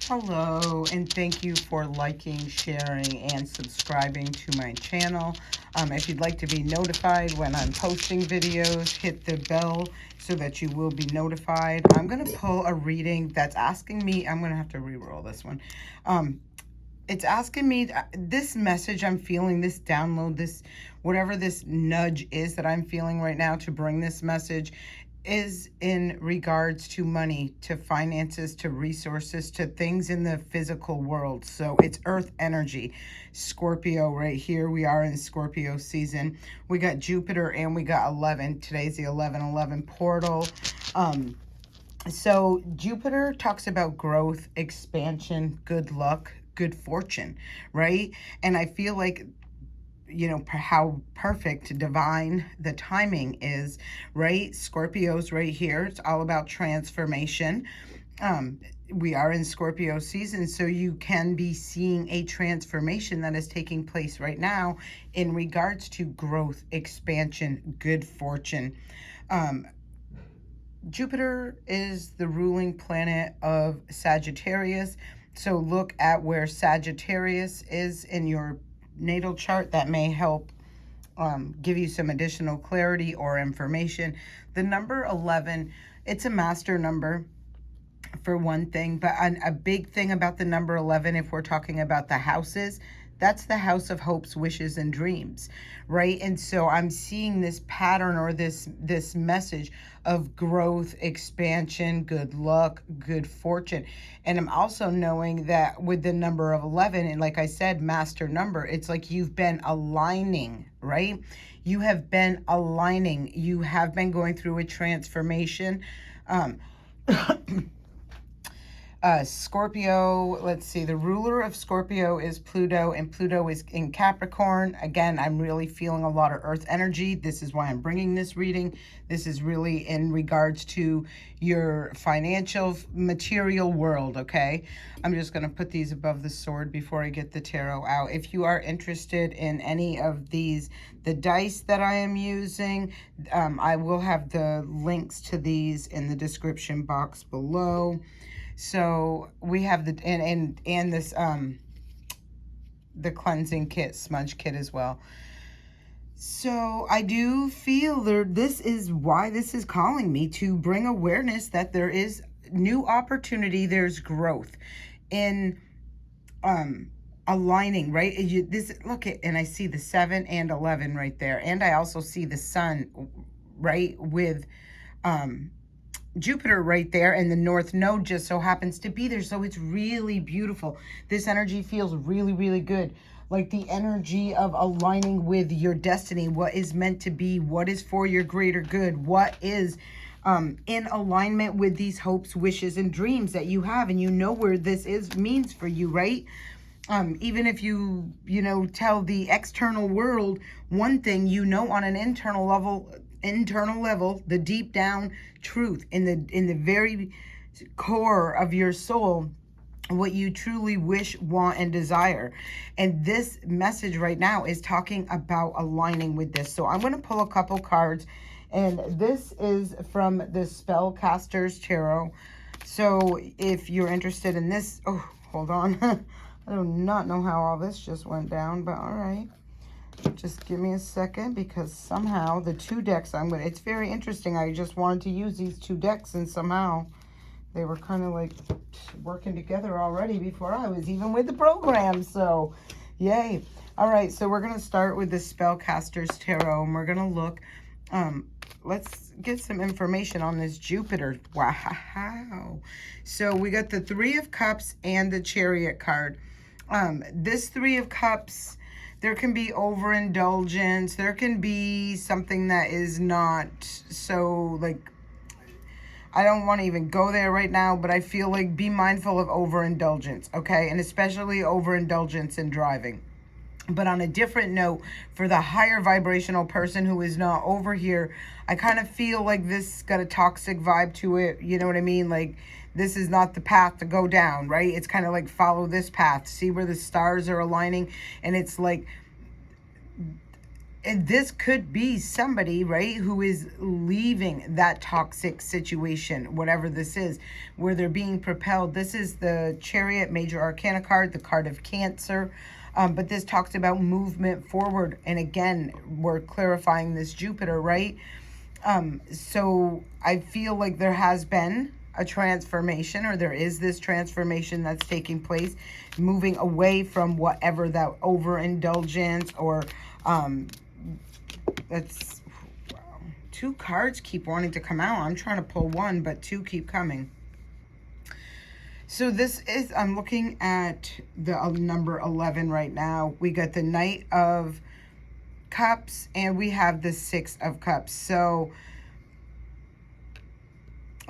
Hello, and thank you for liking, sharing, and subscribing to my channel. If you'd like to be notified when I'm posting videos, hit the bell so that you will be notified. I'm going to pull a reading that's asking me, I'm going to have to re-roll this one. It's asking me, this message I'm feeling, this download, this, whatever this nudge is that I'm feeling right now to bring this message is in regards to money, to finances, to resources, to things in the physical world. So it's earth energy. Scorpio right here. We are in Scorpio season. We got Jupiter and we got 11. Today's the 11/11 portal. So Jupiter talks about growth, expansion, good luck, good fortune, right? And I feel like, you know, how perfect, divine the timing is, right? Scorpio's right here. It's all about transformation. We are in Scorpio season, so you can be seeing a transformation that is taking place right now in regards to growth, expansion, good fortune. Jupiter is the ruling planet of Sagittarius. So look at where Sagittarius is in your natal chart. That may help give you some additional clarity or information. The number 11, it's a master number for one thing, but a big thing about the number 11, if we're talking about the houses, that's the house of hopes, wishes, and dreams, right? And so I'm seeing this pattern or this message of growth, expansion, good luck, good fortune. And I'm also knowing that with the number of 11, and like I said, master number, it's like you've been aligning, right? You have been aligning. You have been going through a transformation. Scorpio, let's see, the ruler of Scorpio is Pluto, and Pluto is in Capricorn. Again, I'm really feeling a lot of earth energy. This is why I'm bringing this reading. This is really in regards to your financial, material world, okay? I'm just going to put these above the sword before I get the tarot out. If you are interested in any of these, the dice that I am using, I will have the links to these in the description box below. So we have the and this the cleansing kit, smudge kit as well. So I do feel this is why this is calling me to bring awareness that there is new opportunity, there's growth in aligning, right? This look at, and I see the 7 and 11 right there, and I also see the sun, right, with Jupiter right there, and the North Node just so happens to be there. So it's really beautiful. This energy feels really, really good. Like the energy of aligning with your destiny, what is meant to be, what is for your greater good, what is in alignment with these hopes, wishes, and dreams that you have. And you know where this means for you, right? Even if you tell the external world one thing, on an internal level, the deep down truth in the very core of your soul, what you truly wish, want, and desire. And this message right now is talking about aligning with this. So I'm going to pull a couple cards, and this is from the Spellcaster's Tarot. So if you're interested in this, oh, hold on. I do not know how all this just went down, but all right. Just give me a second, because somehow the two decks it's very interesting. I just wanted to use these two decks, and somehow they were kind of like working together already before I was even with the program. So yay. All right, so we're going to start with the Spellcaster's Tarot, and we're going to look, let's get some information on this Jupiter. Wow. So we got the 3 of Cups and the Chariot card. This 3 of Cups, there can be overindulgence. There can be something that is not so, like, I don't want to even go there right now, but I feel like be mindful of overindulgence, okay? And especially overindulgence in driving. But on a different note, for the higher vibrational person who is not over here, I kind of feel like this got a toxic vibe to it. You know what I mean? Like, this is not the path to go down, right? It's kind of like follow this path. See where the stars are aligning? And it's like and this could be somebody, right, who is leaving that toxic situation, whatever this is, where they're being propelled. This is the Chariot Major Arcana card, the card of Cancer. But this talks about movement forward. And again, we're clarifying this Jupiter, right? So I feel like there has been a transformation, or there is this transformation that's taking place, moving away from whatever that overindulgence or that's, wow, 2 cards keep wanting to come out. I'm trying to pull one, but 2 keep coming. So this is, I'm looking at the number 11 right now. We got the Knight of Cups and we have the 6 of Cups. So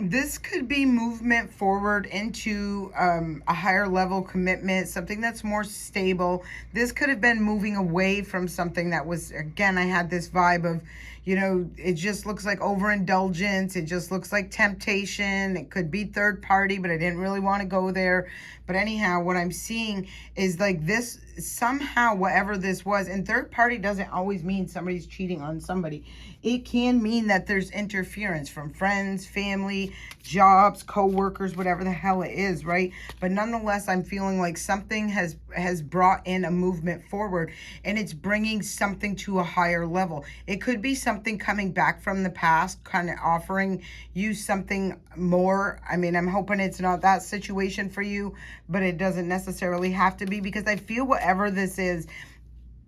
this could be movement forward into a higher level commitment, something that's more stable. This could have been moving away from something that was, again, I had this vibe of, you know, it just looks like overindulgence. It just looks like temptation. It could be third party, but I didn't really want to go there. But anyhow, what I'm seeing is like this, somehow, whatever this was, and third party doesn't always mean somebody's cheating on somebody. It can mean that there's interference from friends, family, jobs, co-workers, whatever the hell it is, right? But nonetheless, I'm feeling like something has brought in a movement forward, and it's bringing something to a higher level. It could be something coming back from the past, kind of offering you something more. I mean, I'm hoping it's not that situation for you, but it doesn't necessarily have to be, because I feel whatever this is,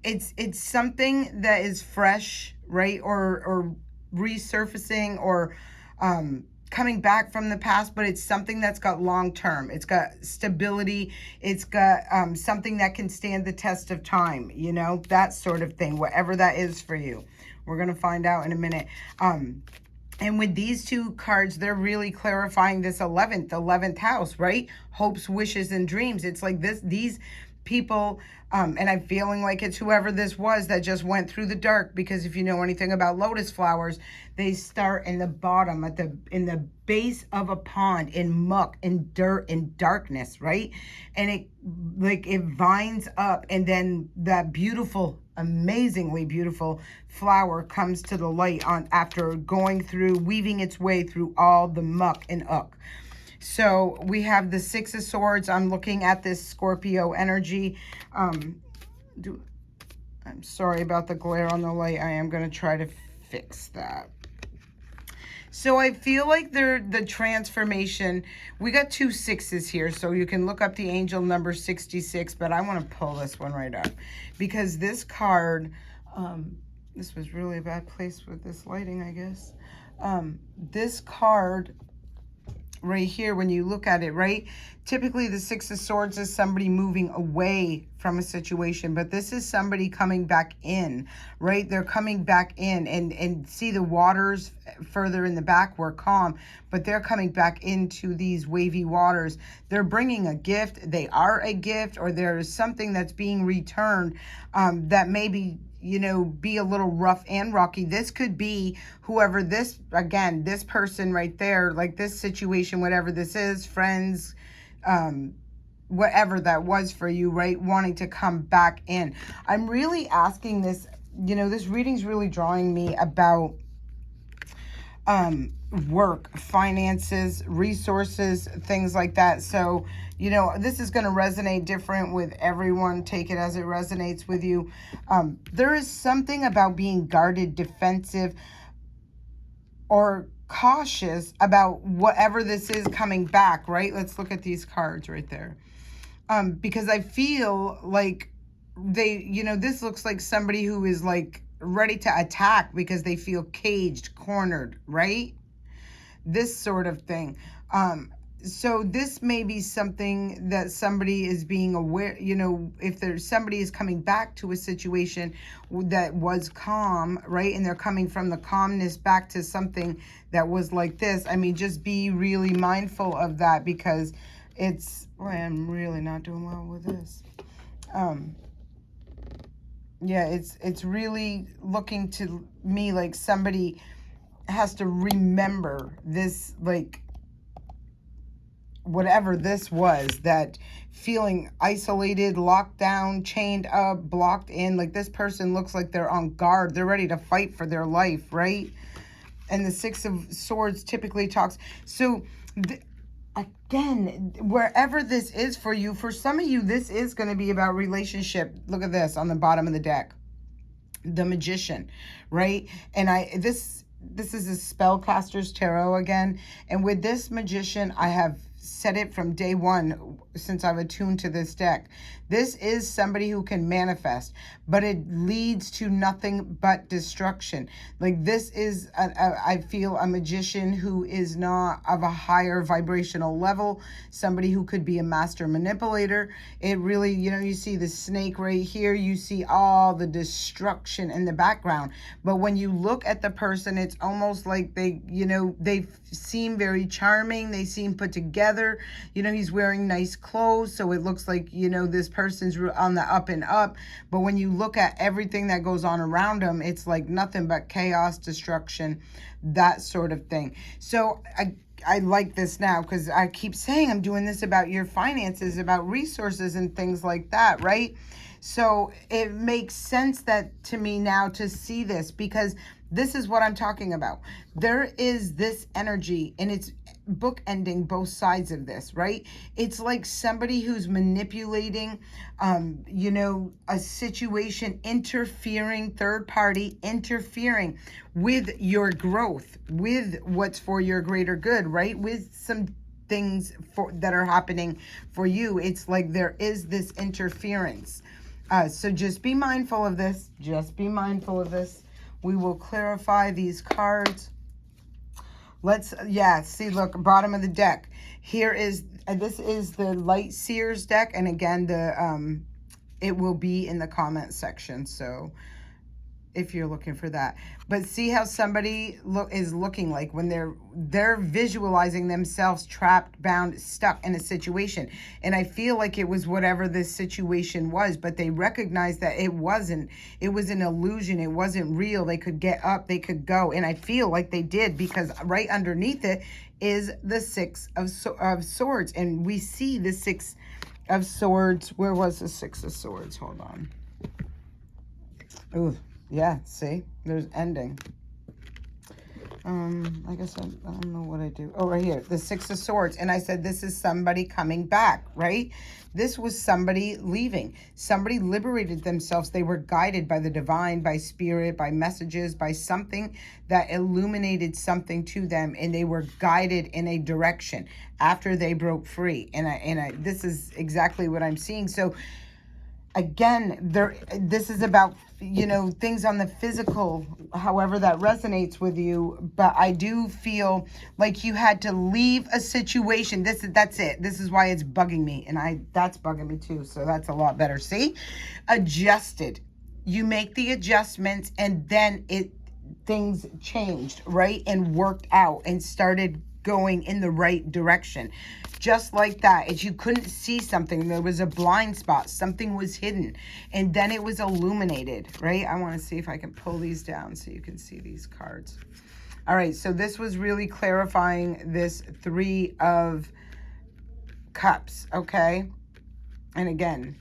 it's something that is fresh, right? Or resurfacing, or coming back from the past, but it's something that's got long term. It's got stability. It's got something that can stand the test of time, you know, that sort of thing, whatever that is for you. We're going to find out in a minute. And with these 2 cards, they're really clarifying this 11th house, right? Hopes, wishes, and dreams. It's like these people, and I'm feeling like it's whoever this was that just went through the dark, because if you know anything about lotus flowers, they start in the bottom, in the base of a pond, in muck, in dirt, in darkness, right? And it vines up, and then that beautiful, amazingly beautiful flower comes to the light after weaving its way through all the muck and uck. So we have the 6 of Swords. I'm looking at this Scorpio energy. I'm sorry about the glare on the light. I am going to try to fix that. So I feel like the transformation, we got 2 6s here, so you can look up the angel number 66, but I want to pull this one right up, because this card, this was really a bad place with this lighting, I guess. This card right here, when you look at it, right, typically the 6 of Swords is somebody moving away from a situation, but this is somebody coming back in, right? They're coming back in, and see the waters further in the back were calm, but they're coming back into these wavy waters. They're bringing a gift. They are a gift, or there's something that's being returned that maybe, you know, be a little rough and rocky. This could be whoever this, again, this person right there, like this situation, whatever this is, friends, whatever that was for you, right? Wanting to come back in. I'm really asking this, you know, this reading's really drawing me about work, finances, resources, things like that. So, you know, this is going to resonate different with everyone. Take it as it resonates with you. There is something about being guarded, defensive, or cautious about whatever this is coming back, right? Let's look at these cards right there. Because I feel like you know, this looks like somebody who is like ready to attack because they feel caged, cornered, right? This sort of thing. So this may be something that somebody is being aware, you know, if there's somebody is coming back to a situation that was calm, right? And they're coming from the calmness back to something that was like this. I mean, just be really mindful of that, because it's, boy, I'm really not doing well with this. Yeah, it's really looking to me like somebody has to remember this, like, whatever this was, that feeling isolated, locked down, chained up, blocked in. Like this person looks like they're on guard. They're ready to fight for their life, right? And the Six of Swords typically talks. So again, wherever this is for you, for some of you, this is going to be about relationship. Look at this on the bottom of the deck. The Magician, right? And this is a spellcaster's tarot again. And with this Magician, I have said it from day one since I've attuned to this deck. This is somebody who can manifest, but it leads to nothing but destruction. Like this is, I feel, a magician who is not of a higher vibrational level, somebody who could be a master manipulator. It really, you know, you see the snake right here, you see all the destruction in the background. But when you look at the person, it's almost like they, you know, they seem very charming, they seem put together. You know, he's wearing nice clothes, so it looks like, you know, this person's on the up and up. But when you look at everything that goes on around him, it's like nothing but chaos, destruction, that sort of thing. So I like this now because I keep saying I'm doing this about your finances, about resources and things like that, right? So it makes sense that to me now to see this, because this is what I'm talking about. There is this energy, and it's bookending both sides of this, right? It's like somebody who's manipulating, you know, a situation, interfering, third party interfering with your growth, with what's for your greater good, right? With some things that are happening for you. It's like there is this interference. So just be mindful of this. Just be mindful of this. We will clarify these cards. Let's, yeah, see, look, bottom of the deck. Here is, this is the Light Seers deck. And again, it will be in the comment section. So if you're looking for that. But see how somebody is looking like when they're visualizing themselves trapped, bound, stuck in a situation. And I feel like it was whatever this situation was, but they recognized that it wasn't. It was an illusion. It wasn't real. They could get up, they could go. And I feel like they did, because right underneath it is the Six of Swords. And we see the Six of Swords. Where was the Six of Swords? Hold on. Ooh. Yeah, see, there's ending. I guess I don't know what I do. Oh, right here, the Six of Swords. And I said, this is somebody coming back, right? This was somebody leaving. Somebody liberated themselves. They were guided by the divine, by spirit, by messages, by something that illuminated something to them. And they were guided in a direction after they broke free. And this is exactly what I'm seeing. So again, this is about, you know, things on the physical, however that resonates with you. But I do feel like you had to leave a situation. That's it. This is why it's bugging me. And that's bugging me too. So that's a lot better. See? Adjusted. You make the adjustments, and then things changed, right? And worked out and started going in the right direction. Just like that. If you couldn't see something, there was a blind spot, something was hidden, and then it was illuminated, right? I want to see if I can pull these down so you can see these cards. All right, so this was really clarifying this Three of Cups, okay? And again,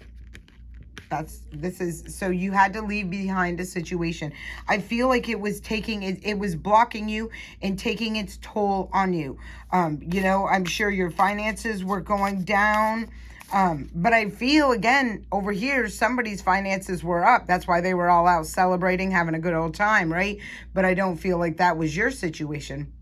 so you had to leave behind a situation. I feel like it was it was blocking you and taking its toll on you. You know, I'm sure your finances were going down. But I feel, again, over here, somebody's finances were up. That's why they were all out celebrating, having a good old time, right? But I don't feel like that was your situation.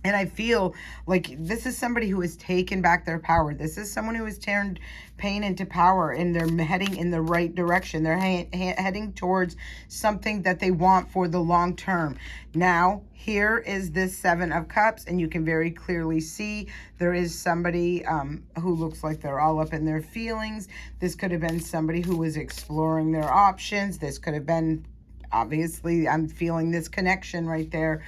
And I feel like this is somebody who has taken back their power. This is someone who has turned pain into power, and they're heading in the right direction. They're heading towards something that they want for the long term. Now, here is this Seven of Cups, and you can very clearly see there is somebody who looks like they're all up in their feelings. This could have been somebody who was exploring their options. This could have been, obviously, I'm feeling this connection right there.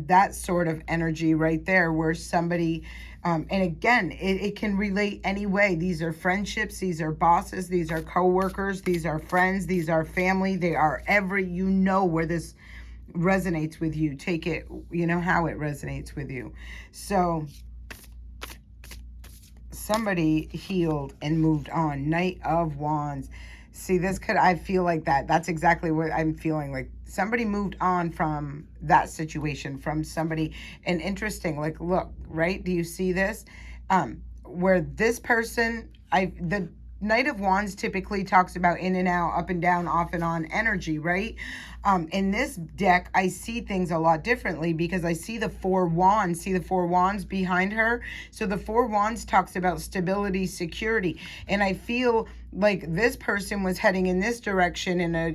That sort of energy right there, where somebody, and again, it can relate any way. These are friendships, these are bosses, these are co-workers, these are friends, these are family. They are you know where this resonates with you. Take it, you know how it resonates with you. So somebody healed and moved on. Knight of Wands. See, this could, I feel like that. That's exactly what I'm feeling. Like somebody moved on from that situation, from somebody. And interesting, like, look, right? Do you see this? Where this person, the Knight of Wands typically talks about in and out, up and down, off and on energy, right? In this deck, I see things a lot differently because I see the Four Wands. See the Four Wands behind her? So the Four Wands talks about stability, security. And I feel like this person was heading in this direction in a,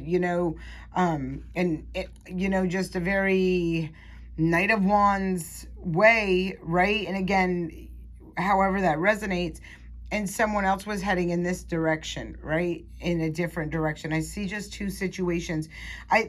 just a very Knight of Wands way, right? And again, however that resonates, and someone else was heading in this direction, right? In a different direction. I see just two situations.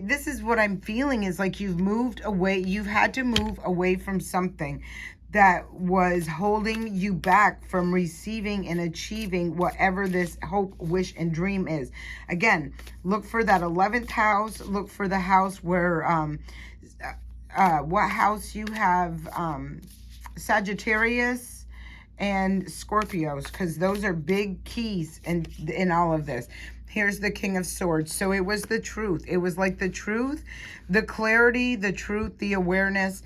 This is what I'm feeling is like you've moved away. You've had to move away from something that was holding you back from receiving and achieving whatever this hope, wish, and dream is. Again, look for that 11th house. Look for the house where, what house you have, Sagittarius and Scorpios, because those are big keys in all of this. Here's the King of Swords. So it was the truth. It was like the truth, the clarity, the truth, the awareness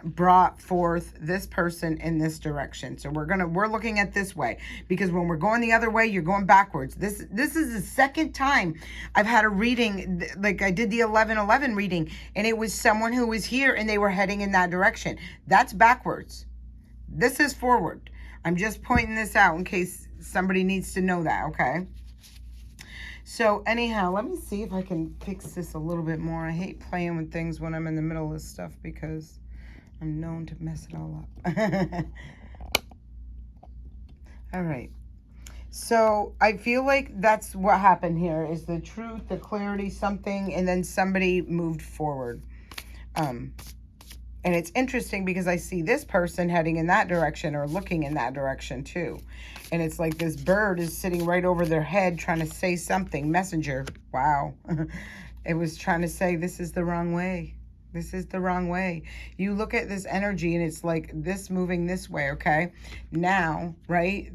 brought forth this person in this direction. So we're looking at this way, because when we're going the other way, you're going backwards. This is the second time I've had a reading, like I did the 11-11 reading, and it was someone who was here and they were heading in that direction. That's backwards. This is forward. I'm just pointing this out in case somebody needs to know that, okay? So anyhow, let me see if I can fix this a little bit more. I hate playing with things when I'm in the middle of stuff because I'm known to mess it all up. All right. So I feel like that's what happened here is the truth, the clarity, something, and then somebody moved forward. And it's interesting because I see this person heading in that direction or looking in that direction too. And it's like this bird is sitting right over their head trying to say something. Messenger. Wow. It was trying to say, this is the wrong way. This is the wrong way. You look at this energy and it's like this moving this way, okay? Now, right?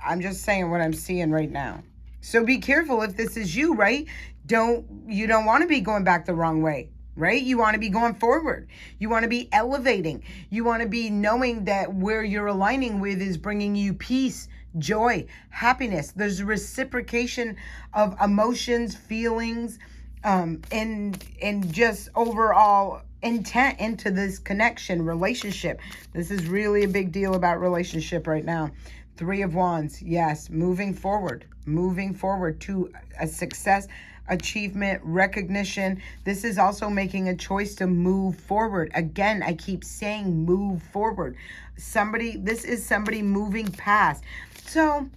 I'm just saying what I'm seeing right now. So be careful if this is you, right? You don't want to be going back the wrong way. Right? You want to be going forward. You want to be elevating. You want to be knowing that where you're aligning with is bringing you peace, joy, happiness. There's a reciprocation of emotions, feelings, and just overall intent into this connection, relationship. This is really a big deal about relationship right now. 3 of Wands. Yes, moving forward to a success, achievement, recognition. This is also making a choice to move forward. Again, I keep saying move forward. This is somebody moving past. So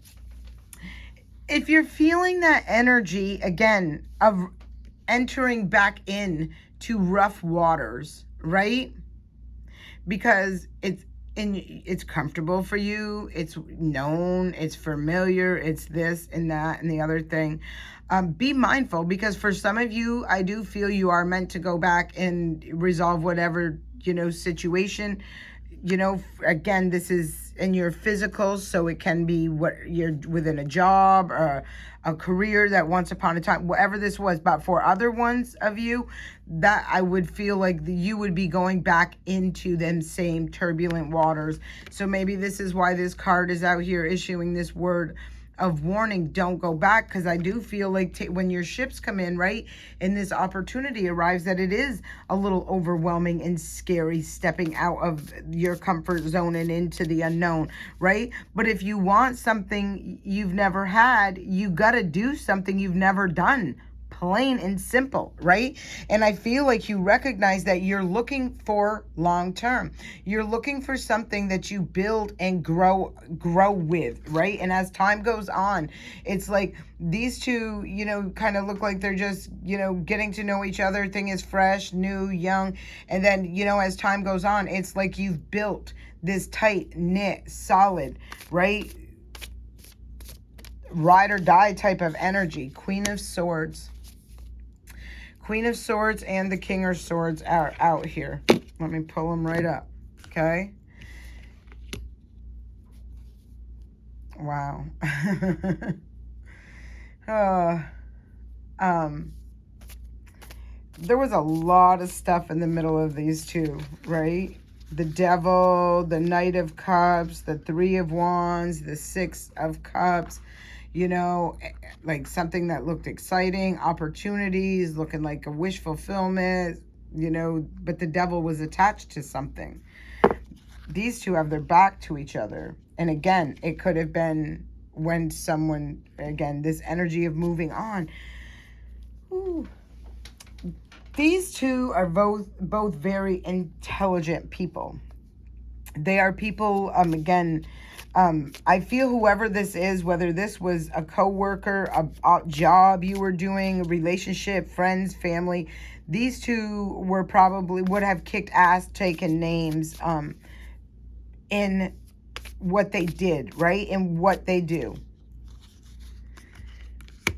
if you're feeling that energy again of entering back in to rough waters, right? Because it's comfortable for you, it's known, it's familiar, it's this and that and the other thing. Be mindful, because for some of you, I do feel you are meant to go back and resolve whatever, situation. Again, this is in your physical, so it can be what you're within a job or a career that once upon a time, whatever this was. But for other ones of you, that I would feel like you would be going back into them same turbulent waters. So maybe this is why this card is out here issuing this word of warning. Don't go back, because I do feel like when your ships come in, right, and this opportunity arrives, that it is a little overwhelming and scary stepping out of your comfort zone and into the unknown, right? But if you want something you've never had, you got to do something you've never done. Plain and simple, right? And I feel like you recognize that you're looking for long term. You're looking for something that you build and grow with, right? And as time goes on, it's like these two, kind of look like they're just, getting to know each other. Thing is fresh, new, young. And then, as time goes on, it's like you've built this tight knit, solid, right? Ride or die type of energy. Queen of Swords. Queen of Swords and the King of Swords are out here. Let me pull them right up, okay? Wow. uh, um, there was a lot of stuff in the middle of these two, right? The Devil, the Knight of Cups, the Three of Wands, the Six of Cups, you know, like something that looked exciting, opportunities, looking like a wish fulfillment, you know, but the Devil was attached to something. These two have their back to each other. And again, it could have been when someone, again, this energy of moving on. Ooh. These two are both very intelligent people. They are people, again, I feel whoever this is, whether this was a coworker, a job you were doing, a relationship, friends, family, these two were probably would have kicked ass, taken names in what they did, right? In what they do.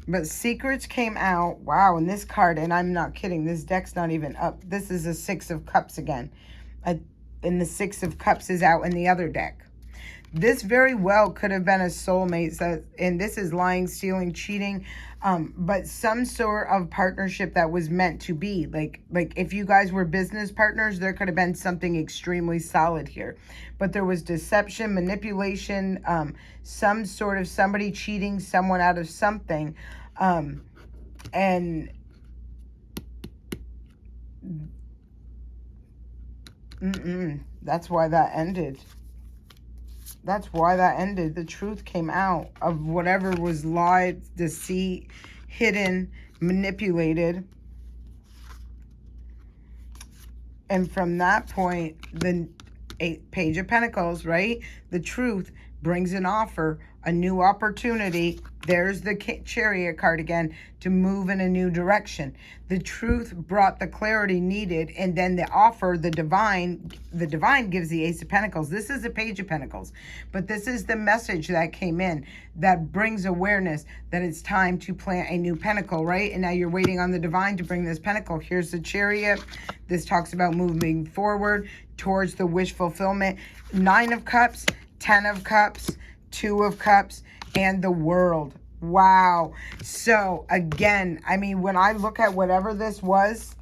But secrets came out. Wow, and this card, and I'm not kidding, this deck's not even up. This is a Six of Cups again. And the Six of Cups is out in the other deck. This very well could have been a soulmate, and this is lying, stealing, cheating, but some sort of partnership that was meant to be. Like if you guys were business partners, there could have been something extremely solid here. But there was deception, manipulation, some sort of somebody cheating someone out of something, and that's why that ended. That's why that ended. The truth came out of whatever was lied, deceit, hidden, manipulated. And from that point, the Page of Pentacles, right? The truth brings an offer, a new opportunity. There's the Chariot card again, to move in a new direction. The truth brought the clarity needed, and then the offer, the divine gives the Ace of Pentacles. This is the Page of Pentacles, but this is the message that came in that brings awareness that it's time to plant a new pentacle, right? And now you're waiting on the divine to bring this pentacle. Here's the Chariot. This talks about moving forward towards the wish fulfillment. 9 of Cups, 10 of Cups, 2 of Cups, and the World. Wow. So again, I mean, when I look at whatever this was,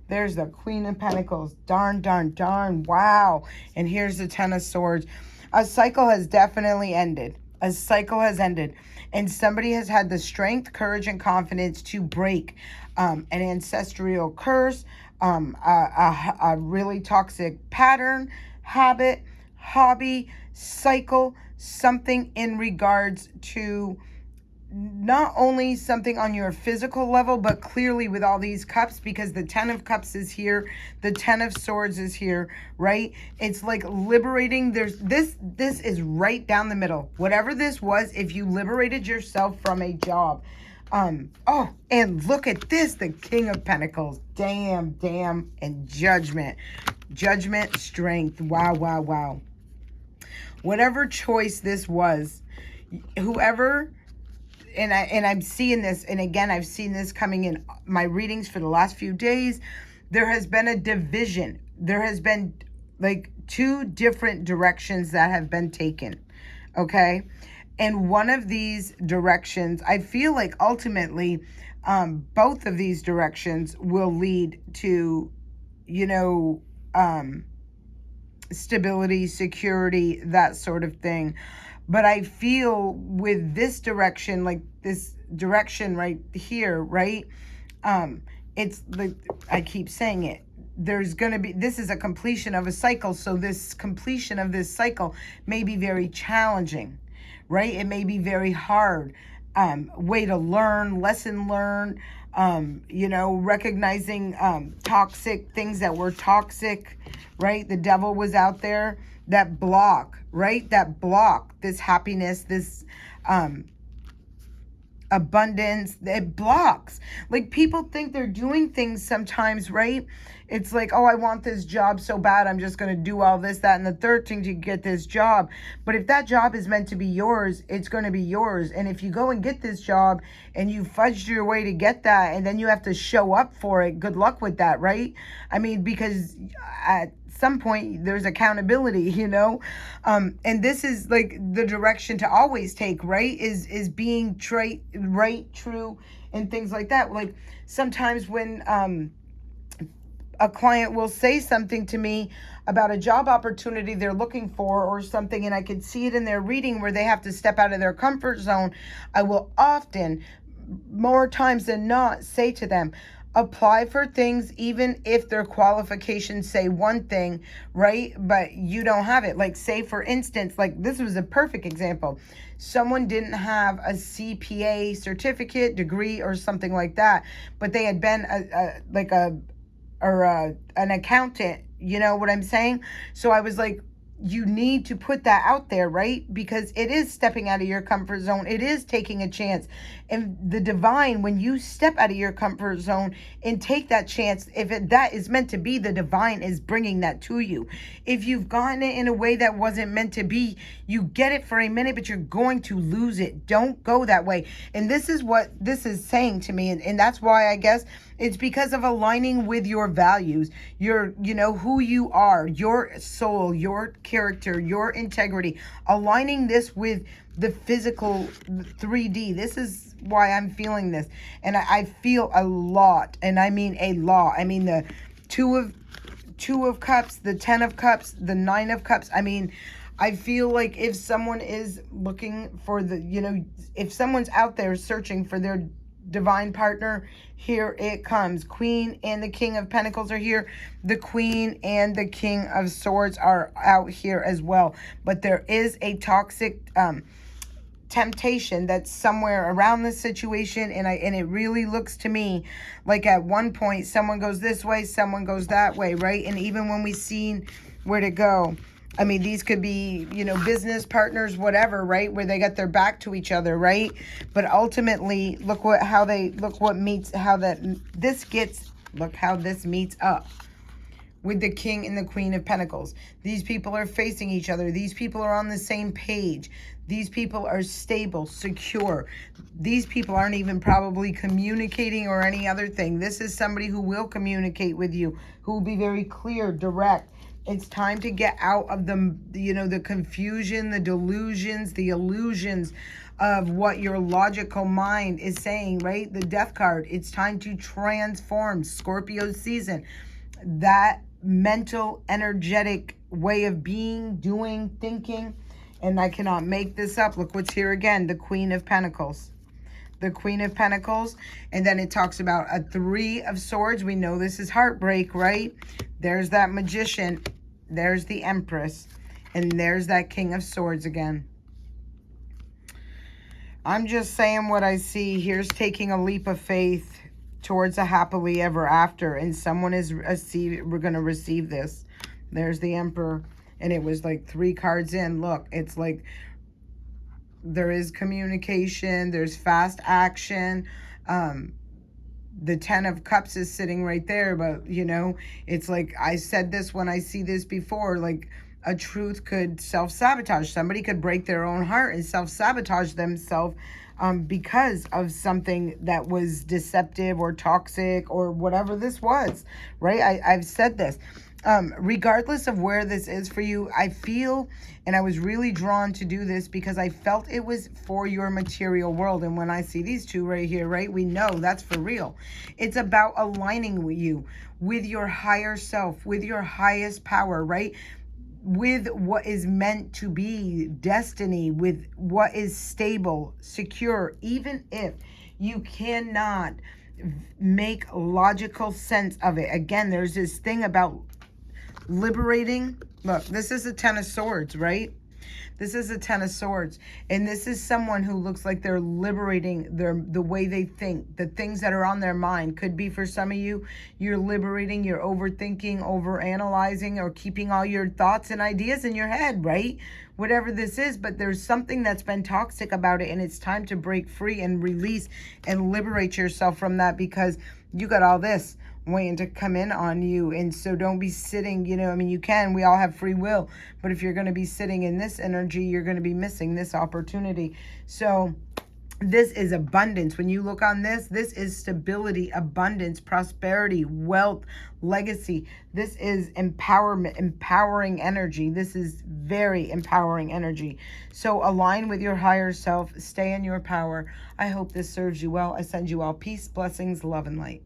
there's the Queen of Pentacles. Darn, darn, darn. Wow. And here's the 10 of Swords. A cycle has definitely ended. A cycle has ended. And somebody has had the strength, courage, and confidence to break an ancestral curse, a really toxic pattern, habit, hobby, cycle, something in regards to not only something on your physical level, but clearly with all these cups, because the 10 of Cups is here, the 10 of Swords is here, right? It's like liberating. There's this is right down the middle. Whatever this was, if you liberated yourself from a job, oh, and look at this, the King of Pentacles. Damn, and Judgment. Judgment, strength. Wow, wow, wow. Whatever choice this was, whoever, and I'm seeing this, and again, I've seen this coming in my readings for the last few days. There has been a division. There has been like 2 different directions that have been taken, okay? And one of these directions, I feel like ultimately, both of these directions will lead to, you know, stability, security, that sort of thing. But I feel with this direction, like this direction right here, right? It's like, I keep saying it, there's going to be, this is a completion of a cycle. So this completion of this cycle may be very challenging, right? It may be very hard. Way to learn, lesson learned, you know, recognizing toxic things that were toxic, right? The devil was out there. That block, right? That block, this happiness, this abundance, it blocks. Like, people think they're doing things sometimes, right? It's like, oh, I want this job so bad, I'm just going to do all this, that, and the third thing to get this job. But if that job is meant to be yours, it's going to be yours. And if you go and get this job and you fudged your way to get that, and then you have to show up for it, good luck with that, right? I mean, because at some point there's accountability, you know. And this is like the direction to always take, right? Is being right, true, and things like that. Like sometimes when a client will say something to me about a job opportunity they're looking for or something, and I can see it in their reading where they have to step out of their comfort zone, I will often, more times than not, say to them, apply for things even if their qualifications say one thing, right? But you don't have it. Like, say for instance, like this was a perfect example. Someone didn't have a CPA certificate, degree, or something like that, but they had been an accountant, you know what I'm saying? So I was like, you need to put that out there, right? Because it is stepping out of your comfort zone. It is taking a chance. And the divine, when you step out of your comfort zone and take that chance, that is meant to be, the divine is bringing that to you. If you've gotten it in a way that wasn't meant to be, you get it for a minute, but you're going to lose it. Don't go that way. And this is what this is saying to me. And that's why I guess it's because of aligning with your values, who you are, your soul, your character, your integrity, aligning this with the physical 3D. This is why I'm feeling this. And I feel a lot, and I mean a lot. I mean the two of cups, the 10 of cups, the 9 of cups. I mean, I feel like if someone is looking for if someone's out there searching for their divine partner, here it comes. Queen and the King of Pentacles are here. The Queen and the King of Swords are out here as well. But there is a toxic temptation that's somewhere around this situation, and it really looks to me like at one point someone goes this way, someone goes that way, right? And even when we seen where to go, I mean, these could be, business partners, whatever, right? Where they got their back to each other, right? But ultimately, look how this meets up with the King and the Queen of Pentacles. These people are facing each other. These people are on the same page. These people are stable, secure. These people aren't even probably communicating or any other thing. This is somebody who will communicate with you, who will be very clear, direct. It's time to get out of the confusion, the delusions, the illusions of what your logical mind is saying, right? The Death card. It's time to transform. Scorpio season. That mental, energetic way of being, doing, thinking. And I cannot make this up. Look what's here again. The Queen of Pentacles. The Queen of Pentacles. And then it talks about a 3 of Swords. We know this is heartbreak, right? There's that Magician. There's the Empress. And there's that King of Swords again. I'm just saying what I see. Here's taking a leap of faith towards a happily ever after. And someone we're going to receive this. There's the Emperor. And it was like 3 cards in. Look, it's like there is communication. There's fast action. The 10 of Cups is sitting right there. But, it's like I said this when I see this before. Like a truth could self-sabotage. Somebody could break their own heart and self-sabotage themselves because of something that was deceptive or toxic or whatever this was, right? I've said this. Regardless of where this is for you, I feel, and I was really drawn to do this because I felt it was for your material world. And when I see these two right here, right, we know that's for real. It's about aligning with you, with your higher self, with your highest power, right? With what is meant to be destiny, with what is stable, secure, even if you cannot make logical sense of it. Again, there's this thing about liberating. Look, this is a 10 of Swords, right? This is a 10 of Swords. And this is someone who looks like they're liberating the way they think, the things that are on their mind. Could be for some of you, you're liberating, you're overthinking, overanalyzing, or keeping all your thoughts and ideas in your head, right? Whatever this is, but there's something that's been toxic about it, and it's time to break free and release and liberate yourself from that, because you got all this waiting to come in on you. And so don't be sitting, we all have free will, but if you're going to be sitting in this energy, you're going to be missing this opportunity. So This is abundance. When you look on this, this is stability, abundance, prosperity, wealth, legacy. This is empowerment, empowering energy. This is very empowering energy. So align with your higher self. Stay in your power. I hope this serves you well. I send you all peace, blessings, love, and light.